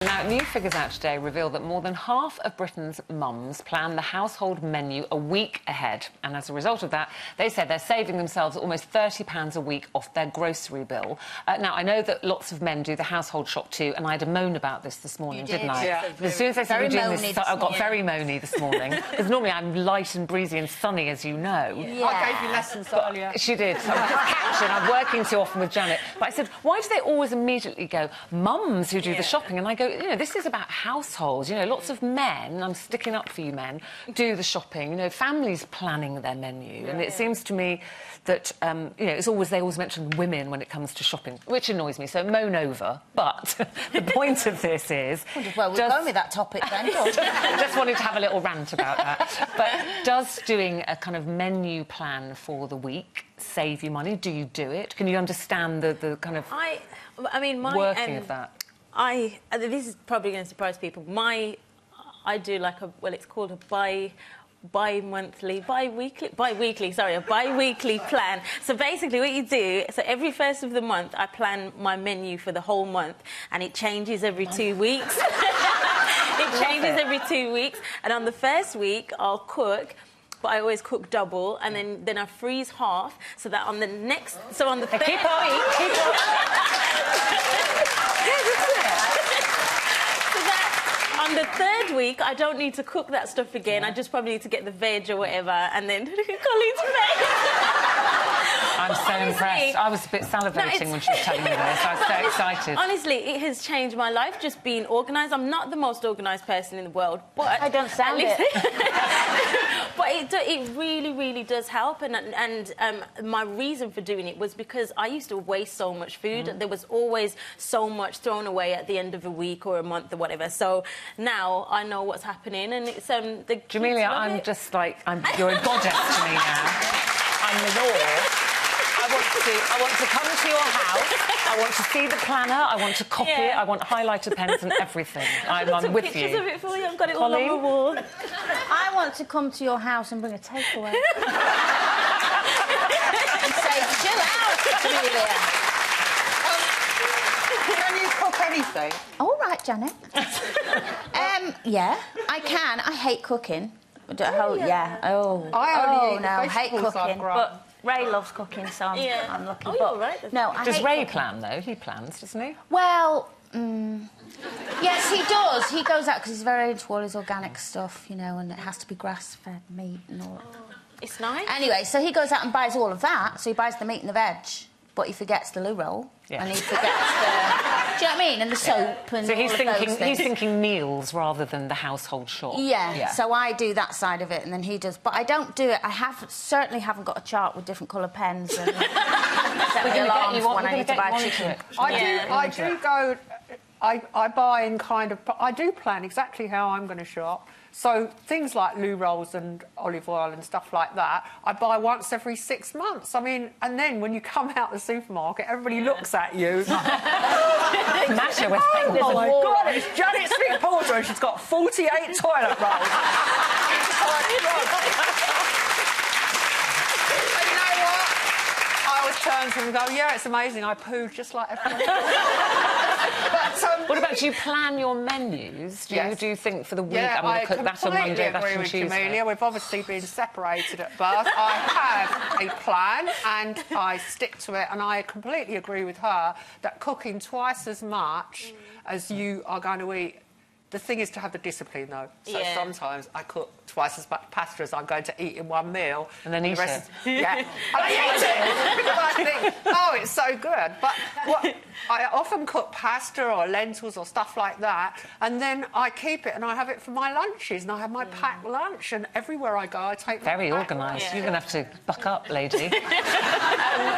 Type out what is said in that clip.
Now, new figures out today reveal that more than half of Britain's mums plan the household menu a week ahead. And as a result of that, they said they're saving themselves almost £30 a week off their grocery bill. Now, I know that lots of men do the household shop too, and I had a moan about this morning, didn't I? Yeah. As soon as I said we're doing this, I got very moany this morning. Because normally I'm light and breezy and sunny, as you know. Yeah. I gave you lessons earlier. She did. I'm working too often with Janet. But I said, why do they always immediately go, mums who do the shopping? And I go, you know, this is about households. You know, lots of men, I'm sticking up for you men, do the shopping. You know, families planning their menu. And it seems to me that, you know, they always mention women when it comes to shopping, which annoys me, so moan over. But the point of this is... Well, we're going with that topic then. Just wanted to have a little rant about that. But does doing a kind of menu plan for the week save you money? Do you do it? Can you understand the kind of I mean, my working of that? This is probably going to surprise people. I do like it's called a bi-weekly plan. So basically what you do, so every first of the month I plan my menu for the whole month, and it changes every 2 weeks. It changes every 2 weeks, and on the first week I'll cook, but I always cook double, and then I freeze half, so that on the next... So on the third week... On the third week, I don't need to cook that stuff again. I just probably need to get the veg or whatever, and then Colin's face. I'm so impressed. I was a bit salivating when she was telling me this. I was so excited. Honestly, it has changed my life, just being organised. I'm not the most organised person in the world, but... I don't sound it. But it really, really does help. And my reason for doing it was because I used to waste so much food. There was always so much thrown away at the end of a week or a month or whatever. So now I know what's happening, and it's... Jamelia, I'm just like... you're a goddess to me now. I'm in awe. I want to come to your house. I want to see the planner. I want to copy it. I want highlighter pens and everything. I'm with you. Pictures of it for you. I've got it all on the wall. I want to come to your house and bring a takeaway. And say, chill out, Julia. Can you cook anything? All right, Janet. Yeah, I can. I hate cooking. I only eat the hate vegetables I've cooking. grown. But Ray loves cooking, so I'm lucky. Oh, you're right. No, I Does hate Ray cooking. plan, though? He plans, doesn't he? Well, yes, he does. He goes out because he's very into all his organic stuff, you know, and it has to be grass-fed meat and all that. It's nice. Anyway, so he goes out and buys all of that. So he buys the meat and the veg, but he forgets the loo roll. Yeah. And he forgets the... Do you know what I mean? And the soap and so all of those things. he's thinking meals rather than the household shop. Yeah, so I do that side of it, and then he does. But I don't do it. I certainly haven't got a chart with different colour pens and set the alarms when I need to buy chicken. I do go... I buy in kind of... I do plan exactly how I'm going to shop. So things like loo rolls and olive oil and stuff like that, I buy once every 6 months. I mean, and then when you come out the supermarket, everybody looks at you. Matter with oh my God, it's Janet Smith-Porter and she's got 48 toilet rolls. Turn to him and go, yeah, it's amazing, I pooed just like everyone else. What about, do you plan your menus? Do you think for the week, I'm going to cook that on Monday, that on Tuesday? Jamelia. We've obviously been separated at birth. I have a plan and I stick to it, and I completely agree with her that cooking twice as much as you are going to eat. The thing is to have the discipline, though. So sometimes I cook twice as much pasta as I'm going to eat in one meal. And then eat it. Yeah. And I eat it because I think, oh, it's so good. But I often cook pasta or lentils or stuff like that, and then I keep it and I have it for my lunches, and I have my packed lunch, and everywhere I go I take... Very organised. You're going to have to buck up, lady.